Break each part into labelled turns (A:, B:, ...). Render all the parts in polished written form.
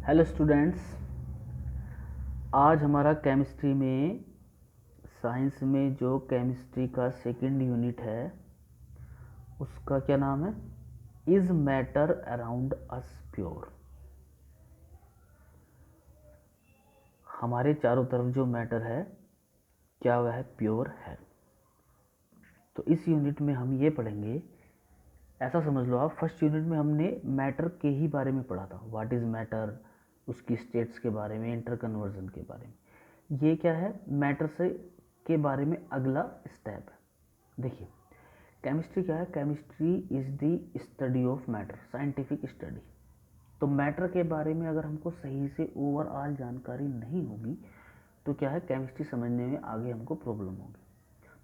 A: Hello students, आज हमारा chemistry में साइंस में जो केमिस्ट्री का सेकंड यूनिट है उसका क्या नाम है? Is matter around us pure. हमारे चारों तरफ जो मैटर है क्या वह प्योर है? तो इस यूनिट में हम ये पढ़ेंगे। ऐसा समझ लो आप, फर्स्ट यूनिट में हमने मैटर के ही बारे में पढ़ा था, व्हाट इज़ मैटर, उसकी स्टेट्स के बारे में, इंटर कन्वर्जन के बारे में। ये क्या है? मैटर से के बारे में अगला स्टेप है। देखिए, केमिस्ट्री क्या है? Chemistry is the study of matter, scientific study. तो मैटर के बारे में अगर हमको सही से ओवरऑल जानकारी नहीं होगी तो क्या है, केमिस्ट्री समझने में आगे हमको प्रॉब्लम होगी।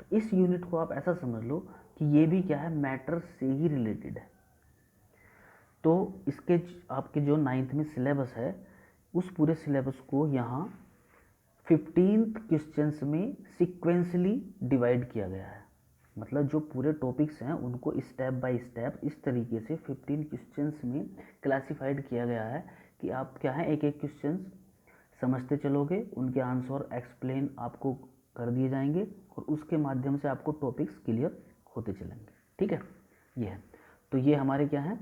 A: तो इस यूनिट को आप ऐसा समझ लो कि ये भी क्या है, मैटर से ही रिलेटेड है। तो इसके आपके जो 9th में सिलेबस है उस पूरे सिलेबस को यहाँ 15th क्वेश्चंस में सिक्वेंसली डिवाइड किया गया है। मतलब जो पूरे टॉपिक्स हैं उनको स्टेप बाय स्टेप इस तरीके से 15 क्वेश्चंस में क्लासिफाइड किया गया है कि आप क्या है, एक एक क्वेश्चन समझते चलोगे, उनके आंसर एक्सप्लेन आपको कर दिए जाएंगे और उसके माध्यम से आपको टॉपिक्स क्लियर होते चलेंगे। ठीक है, ये है। तो ये हमारे क्या है,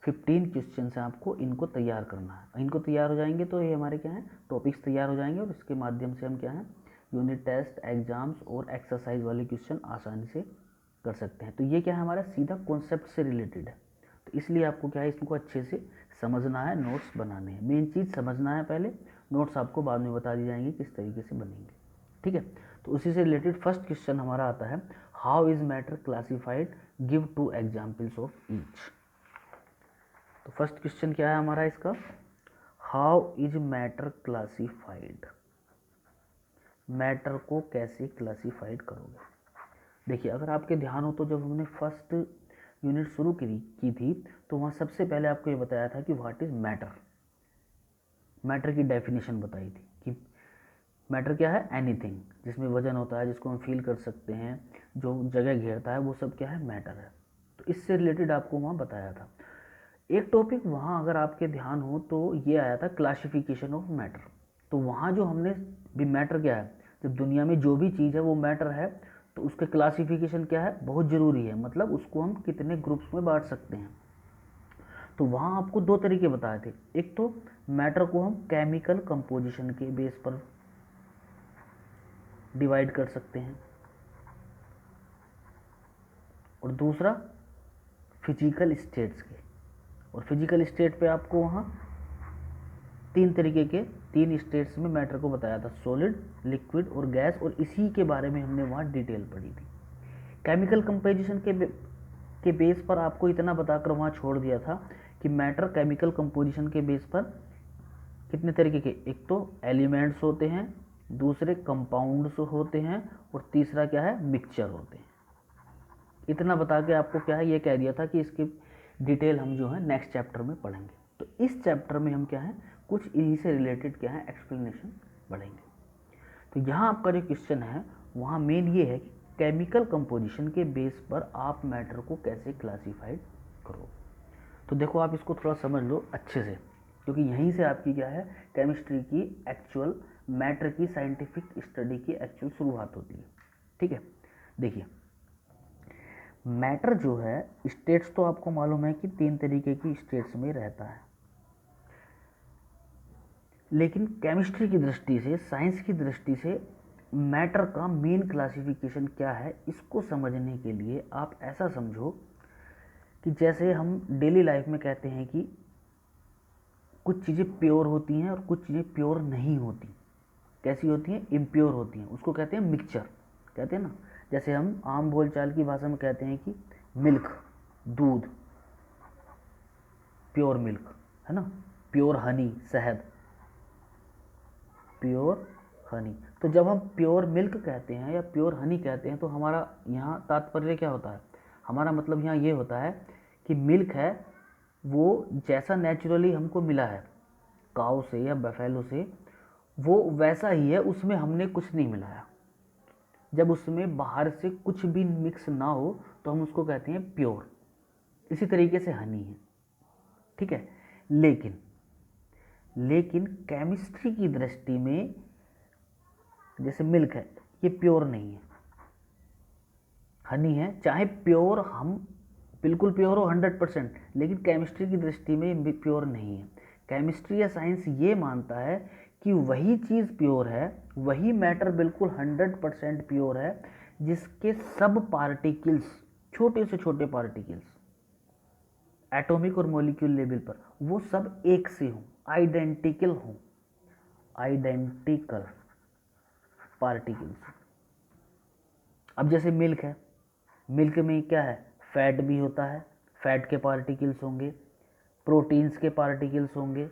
A: 15 क्वेश्चन हैं, आपको इनको तैयार करना है। इनको तैयार हो जाएंगे तो ये हमारे क्या है, टॉपिक्स तैयार हो जाएंगे और इसके माध्यम से हम क्या है, यूनिट टेस्ट, एग्जाम्स और एक्सरसाइज वाले क्वेश्चन आसानी से कर सकते हैं। तो ये क्या है, हमारा सीधा कॉन्सेप्ट से रिलेटेड है। तो इसलिए आपको क्या है, इसको अच्छे से समझना है, नोट्स बनाने हैं। मेन चीज़ समझना है पहले, नोट्स आपको बाद में बता दी जाएंगे किस तरीके से बनेंगे। ठीक है, तो उसी से रिलेटेड फर्स्ट क्वेश्चन हमारा आता है, how is matter classified, give 2 examples of each. तो फर्स्ट क्वेश्चन क्या है हमारा इसका, how is matter classified. Matter को कैसे क्लासिफाइड करोगे? देखिए, अगर आपके ध्यान हो तो जब हमने फर्स्ट यूनिट शुरू की थी तो वहाँ सबसे पहले आपको ये बताया था कि व्हाट इज मैटर। मैटर की डेफिनेशन बताई थी कि मैटर क्या है, एनीथिंग जिसमें वजन होता है, जिसको हम फील कर सकते हैं, जो जगह घेरता है, वो सब क्या है, मैटर है। तो इससे रिलेटेड आपको वहाँ बताया था। एक टॉपिक वहाँ अगर आपके ध्यान हो तो ये आया था, क्लासिफिकेशन ऑफ मैटर। तो वहाँ जो हमने भी, मैटर क्या है, जब दुनिया में जो भी चीज़ है वो मैटर है तो उसका क्लासिफिकेशन क्या है, बहुत ज़रूरी है। मतलब उसको हम कितने ग्रुप्स में बांट सकते हैं। तो वहाँ आपको 2 तरीके बताए थे। एक तो मैटर को हम केमिकल कंपोजिशन के बेस पर डिवाइड कर सकते हैं और दूसरा फिजिकल स्टेट्स के। और फिजिकल स्टेट पे आपको वहाँ 3 तरीके के 3 स्टेट्स में मैटर को बताया था, सॉलिड, लिक्विड और गैस। और इसी के बारे में हमने वहाँ डिटेल पढ़ी थी। केमिकल कंपोजिशन के बेस पर आपको इतना बताकर वहाँ छोड़ दिया था कि मैटर केमिकल कंपोजिशन के बेस पर कितने तरीके के, एक तो एलिमेंट्स होते हैं, दूसरे कंपाउंड्स होते हैं और तीसरा क्या है, मिक्सचर होते हैं। इतना बता के आपको क्या है, ये कह दिया था कि इसकी डिटेल हम जो है नेक्स्ट चैप्टर में पढ़ेंगे। तो इस चैप्टर में हम क्या है, कुछ इन्हीं से रिलेटेड क्या है, एक्सप्लेनेशन पढ़ेंगे। तो यहाँ आपका जो क्वेश्चन है वहाँ मेन ये है कि केमिकल कंपोजिशन के बेस पर आप मैटर को कैसे क्लासीफाइड करो। तो देखो, आप इसको थोड़ा समझ लो अच्छे से, क्योंकि यहीं से आपकी क्या है, केमिस्ट्री की एक्चुअल मैटर की साइंटिफिक स्टडी की एक्चुअल शुरुआत होती है। ठीक है, देखिए, मैटर जो है, स्टेट्स तो आपको मालूम है कि 3 तरीके की स्टेट्स में रहता है। लेकिन केमिस्ट्री की दृष्टि से, साइंस की दृष्टि से मैटर का मेन क्लासिफिकेशन क्या है, इसको समझने के लिए आप ऐसा समझो कि जैसे हम डेली लाइफ में कहते हैं कि कुछ चीज़ें प्योर होती हैं और कुछ चीज़ें प्योर नहीं होती। कैसी होती हैं, इम्प्योर होती हैं, उसको कहते हैं मिक्सचर, कहते हैं ना। जैसे हम आम बोलचाल की भाषा में कहते हैं कि मिल्क, दूध, प्योर मिल्क, है ना, प्योर हनी, शहद, प्योर हनी। तो जब हम प्योर मिल्क कहते हैं या प्योर हनी कहते हैं तो हमारा यहाँ तात्पर्य क्या होता है, हमारा मतलब यहाँ ये होता है कि मिल्क है वो जैसा नेचुरली हमको मिला है काऊ से या बफेलो से, वो वैसा ही है, उसमें हमने कुछ नहीं मिलाया। जब उसमें बाहर से कुछ भी मिक्स ना हो तो हम उसको कहते हैं प्योर। इसी तरीके से हनी है। ठीक है, लेकिन लेकिन केमिस्ट्री की दृष्टि में जैसे मिल्क है, ये प्योर नहीं है, हनी है, चाहे प्योर हम बिल्कुल प्योर हो 100%, लेकिन केमिस्ट्री की दृष्टि में ये प्योर नहीं है। केमिस्ट्री या साइंस ये मानता है कि वही चीज़ प्योर है, वही मैटर बिल्कुल 100% प्योर है, जिसके सब पार्टिकल्स, छोटे से छोटे पार्टिकल्स एटॉमिक और मॉलिक्यूल लेवल पर, वो सब एक से हों, आइडेंटिकल हों, आइडेंटिकल पार्टिकल्स। अब जैसे मिल्क है, मिल्क में क्या है, फैट भी होता है, फैट के पार्टिकल्स होंगे, प्रोटीन्स के पार्टिकल्स होंगे,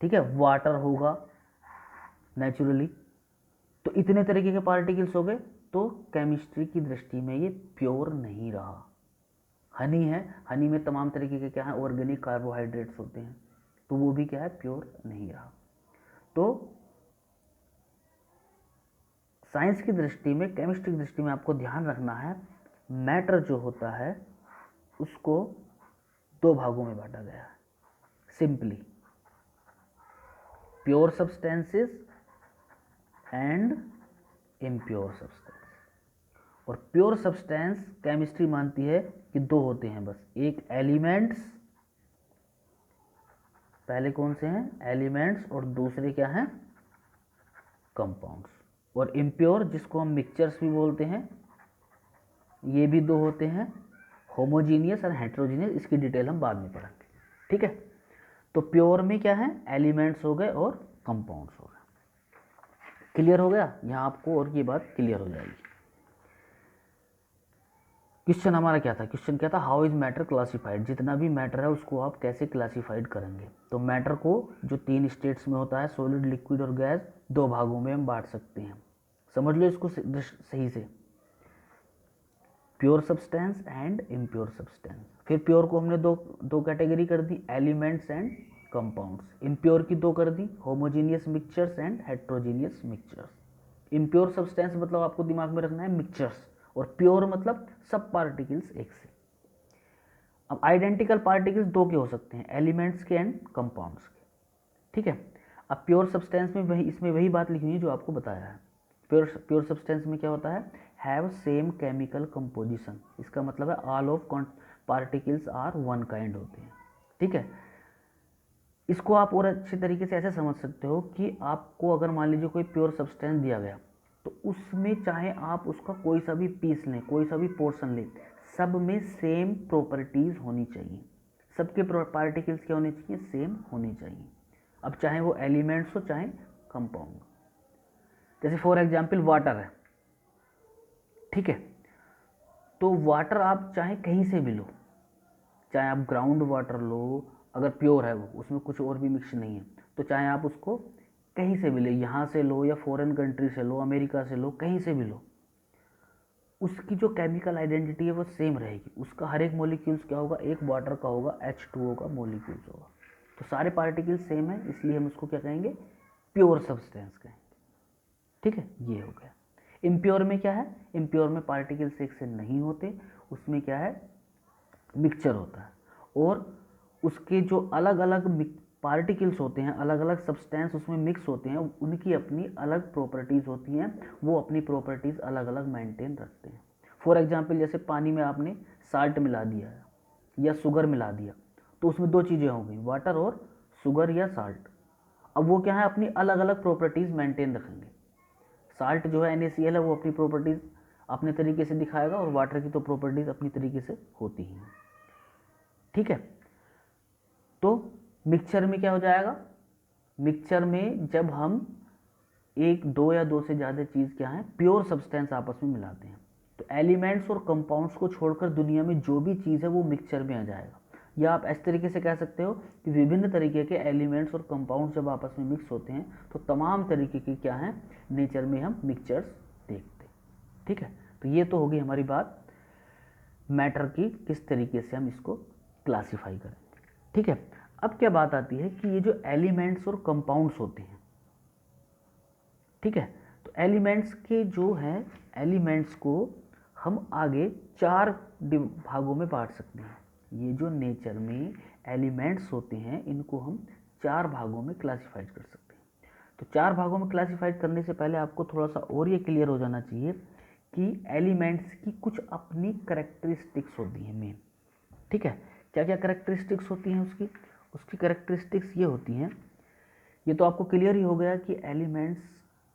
A: ठीक है, वाटर होगा नेचुरली, तो इतने तरीके के पार्टिकल्स हो गए, तो केमिस्ट्री की दृष्टि में ये प्योर नहीं रहा। हनी है, हनी में तमाम तरीके के क्या है, ऑर्गेनिक कार्बोहाइड्रेट्स होते हैं, तो वो भी क्या है, प्योर नहीं रहा। तो साइंस की दृष्टि में, केमिस्ट्री की दृष्टि में आपको ध्यान रखना है, मैटर जो होता है उसको दो भागों में बांटा गया है simply, pure substances and impure substance. और प्योर सब्सटेंस केमिस्ट्री मानती है कि दो होते हैं बस, एक एलिमेंट्स, पहले कौन से हैं, एलिमेंट्स, और दूसरे क्या हैं, कंपाउंड्स। और इम्प्योर, जिसको हम मिक्सचर्स भी बोलते हैं, ये भी दो होते हैं, होमोजीनियस और हेट्रोजीनियस, इसकी डिटेल हम बाद में पढ़ेंगे, ठीक है। तो प्योर में क्या है, एलिमेंट्स हो गए और कंपाउंड्स हो गए। क्लियर हो गया यहाँ आपको, और ये बात क्लियर हो जाएगी। क्वेश्चन हमारा क्या था, क्वेश्चन क्या था, हाउ इज मैटर क्लासिफाइड, जितना भी मैटर है उसको आप कैसे क्लासिफाइड करेंगे। तो मैटर को जो 3 स्टेट्स में होता है, सॉलिड, लिक्विड और गैस, 2 भागों में हम बांट सकते हैं। समझ लो इसको सही से, pure substance and impure substance. फिर प्योर को हमने दो कैटेगरी कर दी, एलिमेंट्स एंड कंपाउंड्स। इम्प्योर की 2 कर दी, homogeneous mixtures and heterogeneous mixtures. Impure substance मतलब आपको दिमाग में रखना है मिक्सचर्स, और प्योर मतलब सब पार्टिकल्स एक से। अब आइडेंटिकल पार्टिकल्स 2 के हो सकते हैं, एलिमेंट्स के एंड कंपाउंड्स के, ठीक है। अब प्योर सब्सटेंस में इसमें वही बात लिखनी है जो आपको बताया है। प्योर सब्सटेंस में क्या होता है, हैव सेम केमिकल कंपोजिशन, इसका मतलब है all of particles are one kind होते हैं, ठीक है। इसको आप और अच्छे तरीके से ऐसे समझ सकते हो कि आपको अगर मान लीजिए कोई प्योर सब्सटेंस दिया गया, तो उसमें चाहे आप उसका कोई सा भी पीस लें, कोई सा भी पोर्शन लें, सब में सेम प्रॉपर्टीज़ होनी चाहिए, सबके पार्टिकल्स क्या होने चाहिए, सेम होने चाहिए। अब चाहे वो एलिमेंट्स हो चाहे कंपाउंड, जैसे फॉर एग्जांपल वाटर है, ठीक है। तो वाटर आप चाहे कहीं से भी लो, चाहे आप ग्राउंड वाटर लो, अगर प्योर है वो, उसमें कुछ और भी मिक्स नहीं है, तो चाहे आप उसको कहीं से भी ले, यहाँ से लो या फॉरेन कंट्री से लो, अमेरिका से लो, कहीं से भी लो, उसकी जो केमिकल आइडेंटिटी है वो सेम रहेगी। उसका हर एक मॉलिक्यूल्स क्या होगा, एक वाटर का होगा, H2O का मॉलिक्यूल्स होगा, तो सारे पार्टिकल्स सेम है, इसलिए हम उसको क्या कहेंगे, प्योर सब्सटेंस कहेंगे, ठीक है। ये हो गया। इम्प्योर में क्या है, इम्प्योर में पार्टिकल्स एक से नहीं होते, उसमें क्या है, मिक्सचर होता है, और उसके जो अलग अलग पार्टिकल्स होते हैं, अलग अलग सब्सटेंस उसमें मिक्स होते हैं, उनकी अपनी अलग प्रॉपर्टीज़ होती हैं, वो अपनी प्रॉपर्टीज़ अलग अलग मेंटेन रखते हैं। फॉर एग्जांपल जैसे पानी में आपने साल्ट मिला दिया है या शुगर मिला दिया, तो उसमें 2 चीज़ें हो गई, वाटर और शुगर या साल्ट। अब वो क्या है, अपनी अलग अलग प्रॉपर्टीज़ मेंटेन रखेंगे। साल्ट जो है NaCl है, वो अपनी प्रॉपर्टीज़ अपने तरीके से दिखाएगा, और वाटर की तो प्रॉपर्टीज़ अपनी तरीके से होती ही हैं, ठीक है। तो मिक्सचर में क्या हो जाएगा, मिक्सचर में जब हम 1, 2 या 2 से ज़्यादा चीज़ क्या है, प्योर सब्सटेंस आपस में मिलाते हैं, तो एलिमेंट्स और कंपाउंड्स को छोड़कर दुनिया में जो भी चीज़ है वो मिक्सचर में आ जाएगा। या आप इस तरीके से कह सकते हो कि विभिन्न तरीके के एलिमेंट्स और कंपाउंड्स जब आपस में मिक्स होते हैं, तो तमाम तरीके के क्या हैं, नेचर में हम मिक्सचर्स देखते हैं, ठीक है। तो ये तो होगी हमारी बात मैटर की, किस तरीके से हम इसको क्लासीफाई करेंगे, ठीक है। अब क्या बात आती है कि ये जो एलिमेंट्स और कंपाउंड्स होते हैं, ठीक है, तो एलिमेंट्स के जो हैं, एलिमेंट्स को हम आगे 4 भागों में बांट सकते हैं। ये जो नेचर में एलिमेंट्स होते हैं, इनको हम 4 भागों में क्लासीफाइड कर सकते हैं। तो 4 भागों में क्लासीफाइड करने से पहले आपको थोड़ा सा और ये क्लियर हो जाना चाहिए कि एलिमेंट्स की कुछ अपनी करेक्टरिस्टिक्स होती हैं मेन। ठीक है, क्या क्या करेक्टरिस्टिक्स होती हैं उसकी? उसकी करेक्टरिस्टिक्स ये होती हैं, ये तो आपको क्लियर ही हो गया कि एलिमेंट्स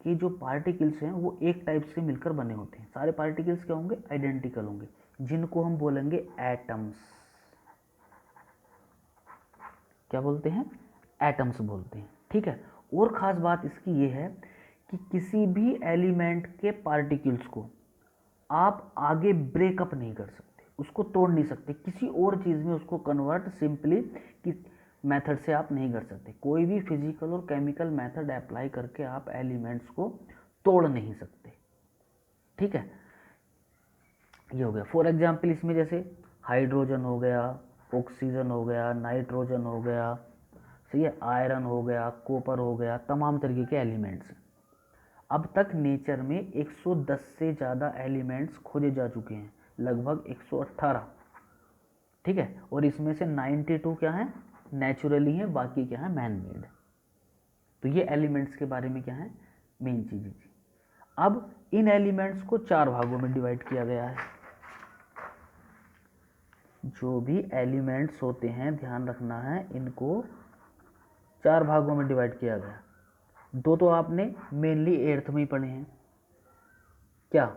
A: के जो पार्टिकल्स हैं वो एक टाइप से मिलकर बने होते हैं। सारे पार्टिकल्स क्या होंगे? आइडेंटिकल होंगे, जिनको हम बोलेंगे एटम्स। क्या बोलते हैं? एटम्स बोलते हैं। ठीक है, और ख़ास बात इसकी ये है कि किसी भी एलिमेंट के पार्टिकल्स को आप आगे ब्रेकअप नहीं कर सकते, उसको तोड़ नहीं सकते, किसी और चीज़ में उसको कन्वर्ट सिंपली कि मेथड से आप नहीं कर सकते। कोई भी फिजिकल और केमिकल मेथड अप्लाई करके आप एलिमेंट्स को तोड़ नहीं सकते। ठीक है, ये हो गया। फॉर एग्जाम्पल इसमें जैसे हाइड्रोजन हो गया, ऑक्सीजन हो गया, नाइट्रोजन हो गया, सही है, आयरन हो गया, कॉपर हो गया, तमाम तरीके के एलिमेंट्स। अब तक नेचर में 110 से ज़्यादा एलिमेंट्स खोजे जा चुके हैं, लगभग 118। ठीक है, और इसमें से 92 क्या है? नेचुरली हैं, बाकी क्या है? Man made. तो ये एलिमेंट्स के बारे में क्या है? मेन चीज़ थी। अब इन एलिमेंट्स को 4 भागों में डिवाइड किया गया है। जो भी एलिमेंट्स होते हैं, ध्यान रखना है, इनको 4 भागों में डिवाइड किया गया। 2 तो आपने मेनली 8th में ही पढ़े हैं। क्या?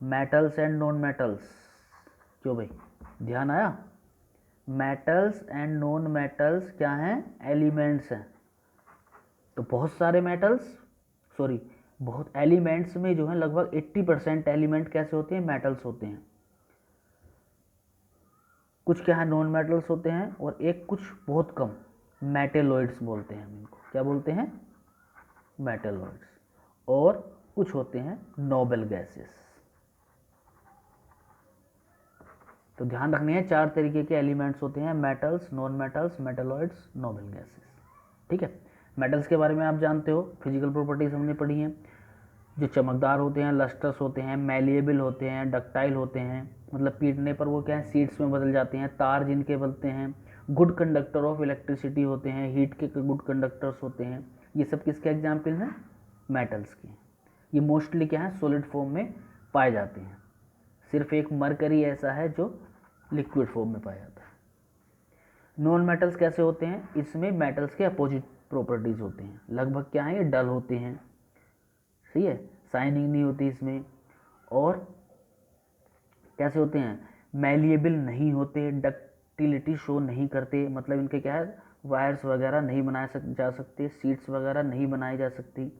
A: Metals and non metals. क्यों भाई, ध्यान आया? मेटल्स एंड नॉन मेटल्स क्या हैं? एलिमेंट्स हैं। तो बहुत सारे मेटल्स, सॉरी बहुत एलिमेंट्स में जो है लगभग 80% एलिमेंट कैसे होते हैं? मेटल्स होते हैं। कुछ क्या है? नॉन मेटल्स होते हैं, और एक कुछ बहुत कम मेटेलॉइड्स बोलते हैं हम इनको। क्या बोलते हैं? मेटेलॉइड्स। और कुछ होते हैं नोबल गैसेस। तो ध्यान रखनी है, 4 तरीके के एलिमेंट्स होते हैं, metals, non metals, metalloids, noble gases. ठीक है, मेटल्स के बारे में आप जानते हो, फिजिकल प्रॉपर्टीज हमने पढ़ी हैं। जो चमकदार होते हैं, लस्ट्रस होते हैं, मैलिएबल होते हैं, डक्टाइल होते हैं, मतलब पीटने पर वो क्या है? सीड्स में बदल जाते हैं। तार जिनके बनते हैं, गुड कंडक्टर ऑफ इलेक्ट्रिसिटी होते हैं, हीट के गुड कंडक्टर्स होते हैं। ये सब किसके एग्जाम्पल हैं? मेटल्स के। ये मोस्टली क्या है? सॉलिड फॉर्म में पाए जाते हैं। सिर्फ एक मरकरी ऐसा है जो लिक्विड फॉर्म में पाया जाता है। नॉन मेटल्स कैसे होते हैं? इसमें मेटल्स के अपोजिट प्रॉपर्टीज होते हैं। लगभग क्या है? ये डल होते हैं, सही है, शाइनिंग नहीं होती इसमें। और कैसे होते हैं? मैलिएबल नहीं होते, डक्टिलिटी शो नहीं करते, मतलब इनके क्या है? वायर्स वगैरह नहीं बनाए जा सकते, सीट्स वगैरह नहीं बनाई जा सकती।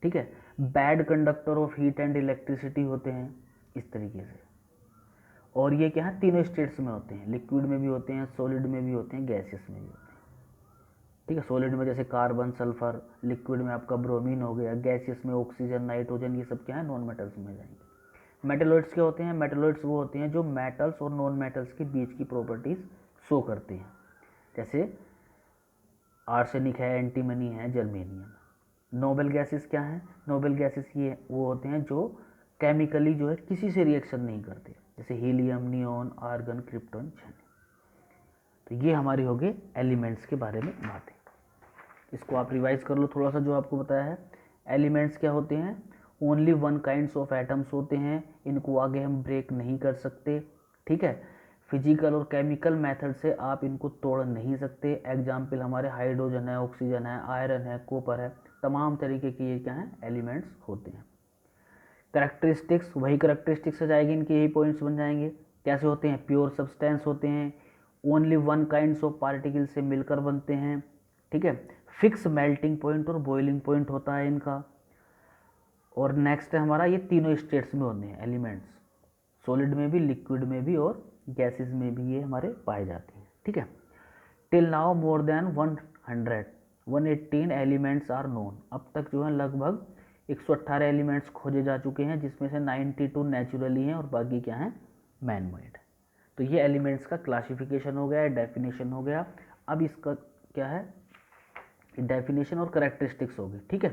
A: ठीक है, bad conductor of heat and electricity होते हैं, इस तरीके से। और ये क्या है? तीनों स्टेट्स में होते हैं, लिक्विड में भी होते हैं, सॉलिड में भी होते हैं, गैसेस में भी होते हैं। ठीक है, सॉलिड में जैसे कार्बन, सल्फर, लिक्विड में आपका ब्रोमीन हो गया, गैसेस में ऑक्सीजन, नाइट्रोजन, ये सब क्या है? नॉन मेटल्स में जाएंगे। मेटलॉइड्स क्या होते हैं? मेटलॉइड्स वो होते हैं जो मेटल्स और नॉन मेटल्स के बीच की प्रॉपर्टीज शो करते हैं, जैसे आर्सेनिक है, एंटीमनी है, जर्मेनियम। नोबल गैसेस क्या है? नोबल गैसेस ये वो होते हैं जो केमिकली जो है किसी से रिएक्शन नहीं करते, जैसे हीलियम, नियॉन, आर्गन, क्रिप्टॉन, क्षण। तो ये हमारी हो गई एलिमेंट्स के बारे में बातें। इसको आप रिवाइज कर लो थोड़ा सा जो आपको बताया है। एलिमेंट्स क्या होते हैं? Only one kinds of atoms होते हैं, इनको आगे हम ब्रेक नहीं कर सकते। ठीक है, फिजिकल और केमिकल मेथड से आप इनको तोड़ नहीं सकते। एग्जाम्पल हमारे हाइड्रोजन है, ऑक्सीजन है, आयरन है, कॉपर है, तमाम तरीके के ये क्या हैं? एलिमेंट्स होते हैं। करेक्टरिस्टिक्स, वही करेक्टरिस्टिक्स आ जाएगी, इनके यही पॉइंट्स बन जाएंगे। कैसे होते हैं? प्योर सब्सटेंस होते हैं, only one kinds of particle से मिलकर बनते हैं। ठीक है, फिक्स मेल्टिंग पॉइंट और बॉइलिंग पॉइंट होता है इनका। और नेक्स्ट है हमारा, ये तीनों स्टेट्स में होते हैं एलिमेंट्स, सॉलिड में भी, लिक्विड में भी, और गैसेस में भी ये हमारे पाए जाते हैं। ठीक है, till now more than 118 elements are known. अब तक जो है लगभग 118 एलिमेंट्स खोजे जा चुके हैं, जिसमें से 92 नेचुरली हैं और बाकी क्या हैं? Man made. तो ये एलिमेंट्स का क्लासिफिकेशन हो गया है, डेफिनेशन हो गया। अब इसका क्या है? डेफिनेशन और करेक्टरिस्टिक्स हो गई। ठीक है,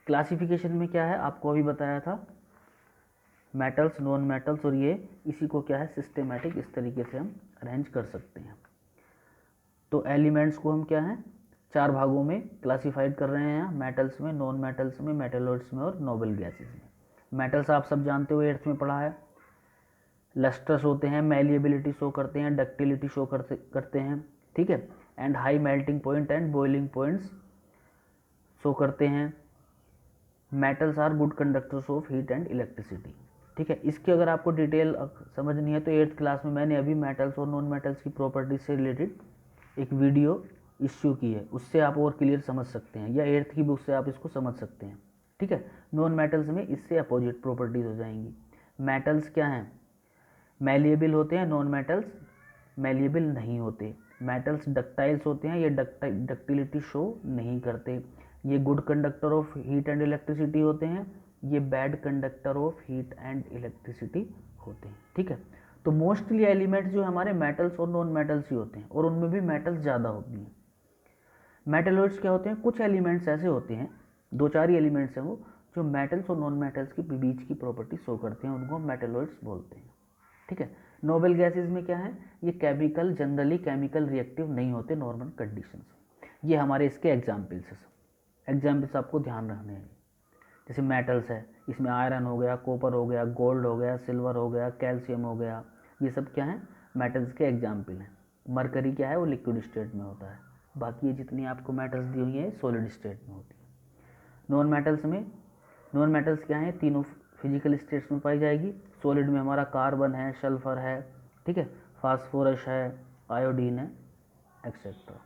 A: क्लासिफिकेशन में क्या है आपको अभी बताया था, मेटल्स, नॉन मेटल्स, और ये इसी को क्या है? सिस्टेमेटिक इस तरीके से हम अरेंज कर सकते हैं। तो एलिमेंट्स को हम क्या है? 4 भागों में क्लासीफाइड कर रहे हैं, मेटल्स में, नॉन मेटल्स में, मेटेलॉइड्स में और नोबल गैसेस में। मेटल्स आप सब जानते हो, 8th में पढ़ा है। लस्ट्रस होते हैं, मैलिएबिलिटी शो करते हैं, डक्टिलिटी शो करते हैं, ठीक है, and high melting point and boiling points show करते हैं। Metals are good conductors of heat and electricity, ठीक है। इसकी अगर आपको डिटेल समझनी है तो 8th क्लास में मैंने अभी मेटल्स और नॉन मेटल्स की प्रॉपर्टीज से रिलेटेड एक वीडियो इश्यू की है, उससे आप और क्लियर समझ सकते हैं, या 8th की बुक से आप इसको समझ सकते हैं, ठीक है। नॉन मेटल्स में इससे अपोजिट प्रॉपर्टीज हो जाएंगी। मेटल्स क्या हैं, मैलिएबल होते हैं, नॉन मेटल्स मैलिएबल नहीं होते। मेटल्स डक्टाइल्स होते हैं, ये डक्टिलिटी शो नहीं करते। ये good conductor of heat and electricity होते हैं, ये bad conductor of heat and electricity होते हैं, ठीक है। तो मोस्टली एलिमेंट्स जो हमारे मेटल्स और नॉन मेटल्स ही होते हैं, और उनमें भी मेटल्स ज़्यादा होती हैं। मेटलॉइड्स क्या होते हैं, कुछ एलिमेंट्स ऐसे होते हैं, 2-4 ही एलिमेंट्स हैं वो, जो मेटल्स और नॉन मेटल्स के बीच की प्रॉपर्टी शो करते हैं, उनको मेटलॉइड्स बोलते हैं, ठीक है। नोबल गैसेज में क्या है, ये केमिकल जनरली केमिकल रिएक्टिव नहीं होते नॉर्मल कंडीशंस। ये हमारे इसके एग्जाम्पल्स हैं, एग्जाम्पल्स आपको ध्यान रखने हैं। जैसे मेटल्स है, इसमें आयरन हो गया, कॉपर हो गया, गोल्ड हो गया, सिल्वर हो गया, कैल्शियम हो गया, ये सब क्या है, मेटल्स के एग्जाम्पल हैं। मरकरी क्या है, वो लिक्विड स्टेट में होता है। बाकी ये जितनी आपको मेटल्स दी हुई है सॉलिड स्टेट में होती है। नॉन मेटल्स में, नॉन मेटल्स क्या है, तीनों फिजिकल स्टेट्स में पाई जाएगी। सॉलिड में हमारा कार्बन है, सल्फर है, ठीक है, फास्फोरस है, आयोडीन है, एक्सेट्रा।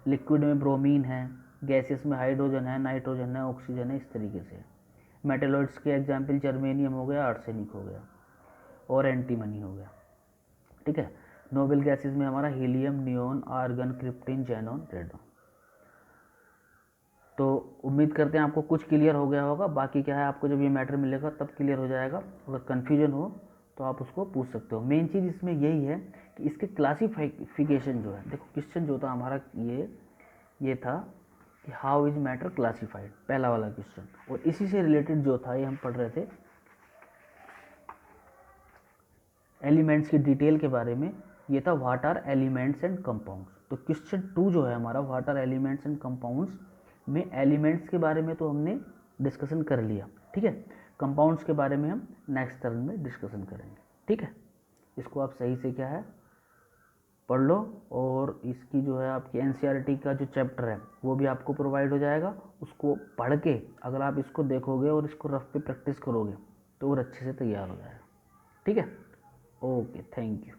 A: लिक्विड में ब्रोमीन है, गैसेस में हाइड्रोजन है, नाइट्रोजन है, ऑक्सीजन है, इस तरीके से। मेटेलॉइड्स के एग्जाम्पल जर्मेनियम हो गया, आर्सेनिक हो गया और एंटीमनी हो गया, ठीक है। नोबल गैसेस में हमारा helium, neon, argon, krypton, xenon, radon. तो उम्मीद करते हैं आपको कुछ क्लियर हो गया होगा। बाकी क्या है, आपको जब ये मैटर मिलेगा तब क्लियर हो जाएगा। अगर कन्फ्यूजन हो तो आप उसको पूछ सकते हो। मेन चीज़ इसमें यही है कि इसके क्लासिफिकेशन जो है, देखो क्वेश्चन जो था हमारा ये था कि हाउ इज मैटर क्लासिफाइड, पहला वाला क्वेश्चन, और इसी से रिलेटेड जो था ये हम पढ़ रहे थे एलिमेंट्स की डिटेल के बारे में। ये था what are elements and compounds. तो क्वेश्चन 2 जो है हमारा what are elements and compounds में, एलिमेंट्स के बारे में तो हमने डिस्कशन कर लिया, ठीक है। कंपाउंड्स के बारे में हम नेक्स्ट टर्न में डिस्कशन करेंगे, ठीक है। इसको आप सही से क्या है पढ़ लो, और इसकी जो है आपकी एनसीईआरटी का जो चैप्टर है वो भी आपको प्रोवाइड हो जाएगा। उसको पढ़ के अगर आप इसको देखोगे और इसको रफ पे प्रैक्टिस करोगे तो और अच्छे से तैयार हो जाएगा, ठीक है। Okay, thank you.